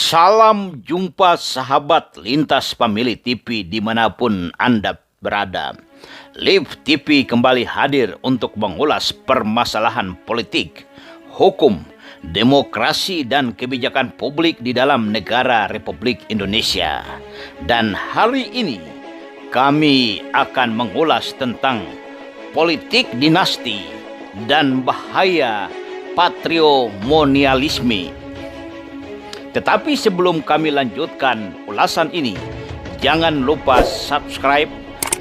Salam jumpa sahabat lintas pemilih TV dimanapun Anda berada. Live TV kembali hadir untuk mengulas permasalahan politik, hukum, demokrasi dan kebijakan publik di dalam negara Republik Indonesia. Dan hari ini kami akan mengulas tentang politik dinasti dan bahaya patrimonialisme. Tetapi sebelum kami lanjutkan ulasan ini, jangan lupa subscribe,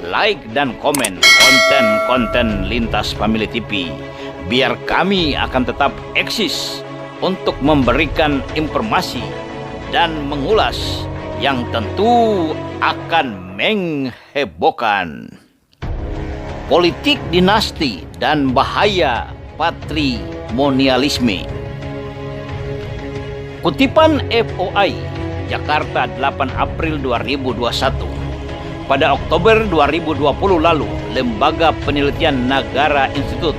like, dan komen konten-konten Lintas Family TV, biar kami akan tetap eksis untuk memberikan informasi dan mengulas yang tentu akan menghebohkan. Politik dinasti dan bahaya patrimonialisme. Kutipan FOI, Jakarta 8 April 2021. Pada Oktober 2020 lalu, Lembaga Penelitian Negara Institut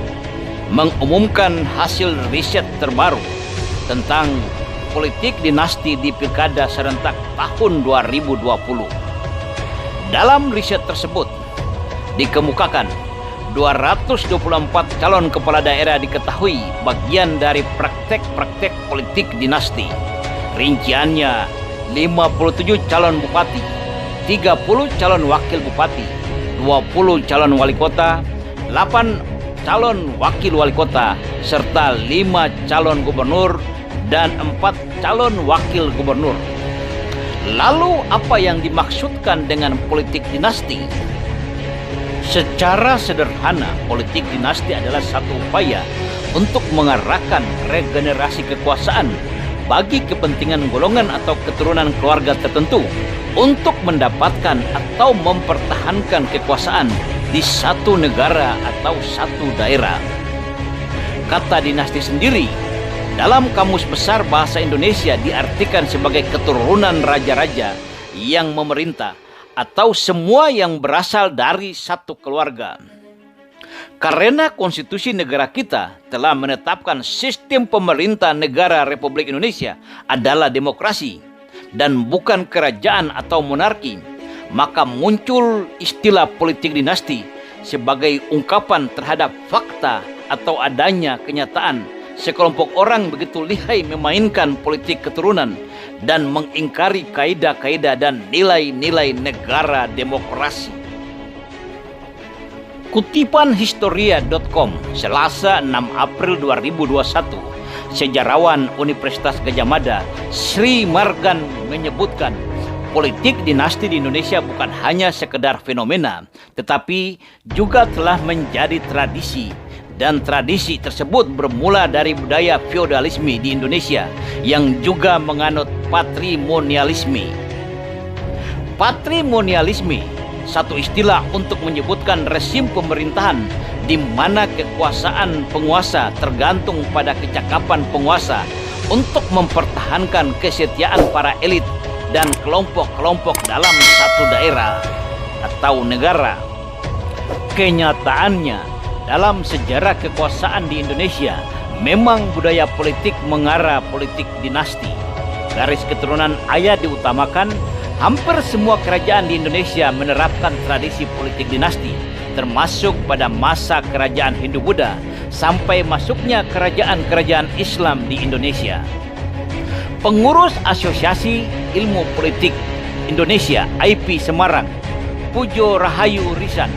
mengumumkan hasil riset terbaru tentang politik dinasti di Pilkada serentak tahun 2020. Dalam riset tersebut dikemukakan 224 calon kepala daerah diketahui bagian dari praktek-praktek politik dinasti. Rinciannya 57 calon bupati, 30 calon wakil bupati, 20 calon wali kota, 8 calon wakil wali kota, serta 5 calon gubernur dan 4 calon wakil gubernur. Lalu apa yang dimaksudkan dengan politik dinasti? Secara sederhana, politik dinasti adalah satu upaya untuk mengarahkan regenerasi kekuasaan bagi kepentingan golongan atau keturunan keluarga tertentu untuk mendapatkan atau mempertahankan kekuasaan di satu negara atau satu daerah. Kata dinasti sendiri dalam Kamus Besar Bahasa Indonesia diartikan sebagai keturunan raja-raja yang memerintah atau semua yang berasal dari satu keluarga. Karena konstitusi negara kita telah menetapkan sistem pemerintah negara Republik Indonesia adalah demokrasi dan bukan kerajaan atau monarki, maka muncul istilah politik dinasti sebagai ungkapan terhadap fakta atau adanya kenyataan sekelompok orang begitu lihai memainkan politik keturunan dan mengingkari kaidah-kaidah dan nilai-nilai negara demokrasi. Kutipan Historia.com, Selasa 6 April 2021, sejarawan Universitas Gadjah Mada, Sri Margan menyebutkan, politik dinasti di Indonesia bukan hanya sekedar fenomena, tetapi juga telah menjadi tradisi. Dan tradisi tersebut bermula dari budaya feodalisme di Indonesia yang juga menganut patrimonialisme. Patrimonialisme, satu istilah untuk menyebutkan rezim pemerintahan di mana kekuasaan penguasa tergantung pada kecakapan penguasa untuk mempertahankan kesetiaan para elit dan kelompok-kelompok dalam satu daerah atau negara. Kenyataannya, dalam sejarah kekuasaan di Indonesia, memang budaya politik mengarah politik dinasti. Garis keturunan ayah diutamakan, hampir semua kerajaan di Indonesia menerapkan tradisi politik dinasti, termasuk pada masa kerajaan Hindu-Buddha sampai masuknya kerajaan-kerajaan Islam di Indonesia. Pengurus Asosiasi Ilmu Politik Indonesia IP Semarang, Pujo Rahayu Risan,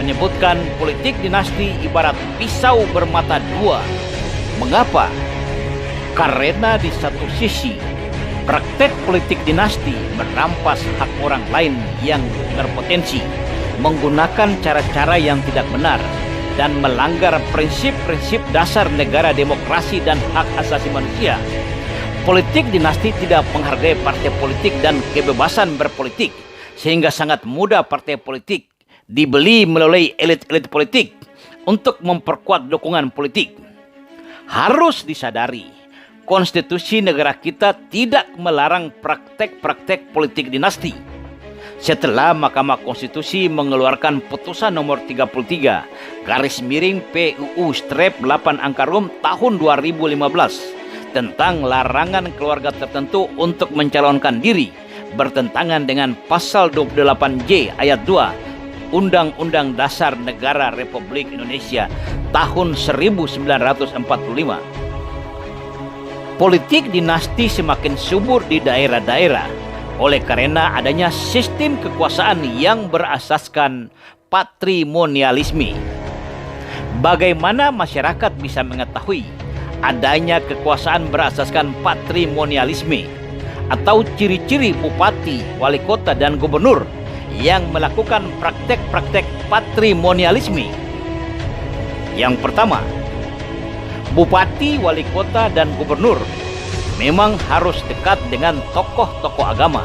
menyebutkan politik dinasti ibarat pisau bermata dua. Mengapa? Karena di satu sisi, praktek politik dinasti merampas hak orang lain yang berpotensi, menggunakan cara-cara yang tidak benar, dan melanggar prinsip-prinsip dasar negara demokrasi dan hak asasi manusia. Politik dinasti tidak menghargai partai politik dan kebebasan berpolitik, sehingga sangat mudah partai politik dibeli melalui elit-elit politik untuk memperkuat dukungan politik. Harus disadari, konstitusi negara kita tidak melarang praktek-praktek politik dinasti. Setelah Mahkamah Konstitusi mengeluarkan putusan nomor 33 garis miring PUU Strep 8 angka Rom tahun 2015 tentang larangan keluarga tertentu untuk mencalonkan diri bertentangan dengan pasal 28J ayat 2 Undang-Undang Dasar Negara Republik Indonesia tahun 1945. Politik dinasti semakin subur di daerah-daerah oleh karena adanya sistem kekuasaan yang berasaskan patrimonialisme. Bagaimana masyarakat bisa mengetahui adanya kekuasaan berasaskan patrimonialisme atau ciri-ciri bupati, wali kota, dan gubernur yang melakukan praktek-praktek patrimonialisme? Yang pertama, bupati, wali kota, dan gubernur memang harus dekat dengan tokoh-tokoh agama.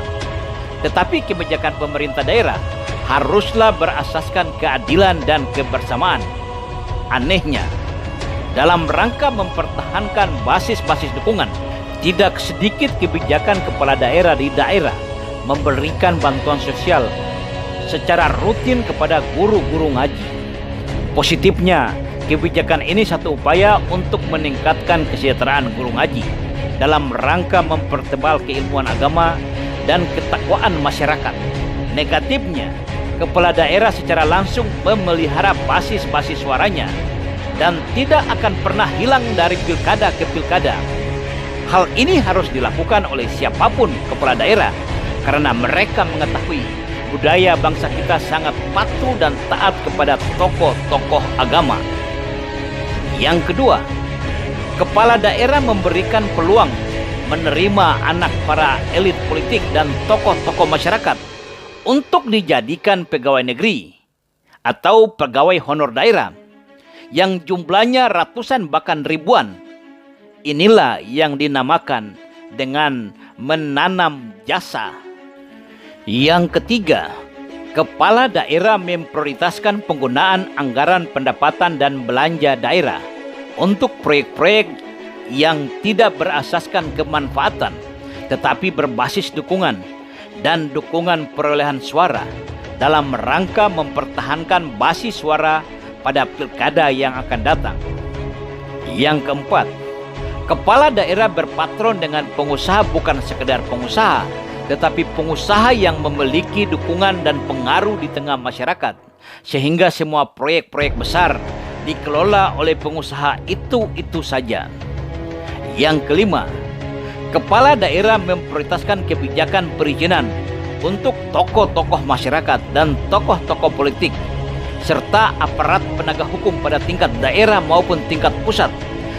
Tetapi kebijakan pemerintah daerah haruslah berasaskan keadilan dan kebersamaan. Anehnya, dalam rangka mempertahankan basis-basis dukungan, tidak sedikit kebijakan kepala daerah di daerah memberikan bantuan sosial secara rutin kepada guru-guru ngaji. Positifnya, kebijakan ini satu upaya untuk meningkatkan kesejahteraan guru ngaji dalam rangka mempertebal keilmuan agama dan ketakwaan masyarakat. Negatifnya, kepala daerah secara langsung memelihara basis-basis suaranya dan tidak akan pernah hilang dari pilkada ke pilkada. Hal ini harus dilakukan oleh siapapun kepala daerah karena mereka mengetahui budaya bangsa kita sangat patuh dan taat kepada tokoh-tokoh agama. Yang kedua, kepala daerah memberikan peluang menerima anak para elit politik dan tokoh-tokoh masyarakat untuk dijadikan pegawai negeri atau pegawai honor daerah yang jumlahnya ratusan bahkan ribuan. Inilah yang dinamakan dengan menanam jasa. Yang ketiga, kepala daerah memprioritaskan penggunaan anggaran pendapatan dan belanja daerah untuk proyek-proyek yang tidak berasaskan kemanfaatan tetapi berbasis dukungan dan dukungan perolehan suara dalam rangka mempertahankan basis suara pada pilkada yang akan datang. Yang keempat, kepala daerah berpatron dengan pengusaha bukan sekedar pengusaha, tetapi pengusaha yang memiliki dukungan dan pengaruh di tengah masyarakat, sehingga semua proyek-proyek besar dikelola oleh pengusaha itu saja. Yang kelima, kepala daerah memprioritaskan kebijakan perizinan untuk tokoh-tokoh masyarakat dan tokoh-tokoh politik, serta aparat penegak hukum pada tingkat daerah maupun tingkat pusat,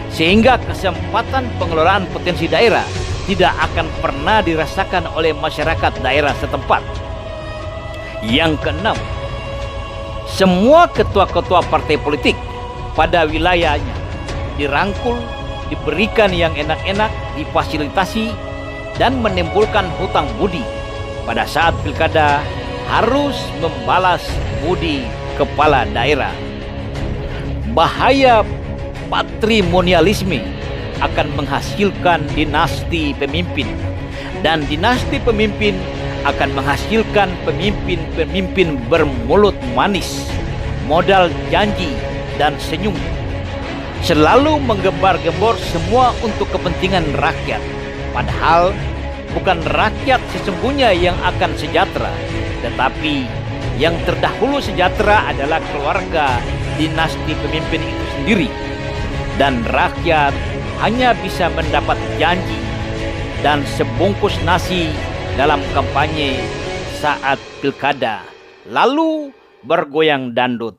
sehingga kesempatan pengelolaan potensi daerah tidak akan pernah dirasakan oleh masyarakat daerah setempat. Yang keenam, semua ketua-ketua partai politik pada wilayahnya dirangkul, diberikan yang enak-enak, difasilitasi, dan menimbulkan hutang budi. Pada saat pilkada harus membalas budi kepala daerah. Bahaya patrimonialisme akan menghasilkan dinasti pemimpin, dan dinasti pemimpin akan menghasilkan pemimpin-pemimpin bermulut manis, modal janji dan senyum, selalu menggembar-gembor semua untuk kepentingan rakyat. Padahal bukan rakyat sesungguhnya yang akan sejahtera, tetapi yang terdahulu sejahtera adalah keluarga dinasti pemimpin itu sendiri. Dan rakyat hanya bisa mendapat janji dan sebungkus nasi dalam kampanye saat pilkada, lalu bergoyang dandut.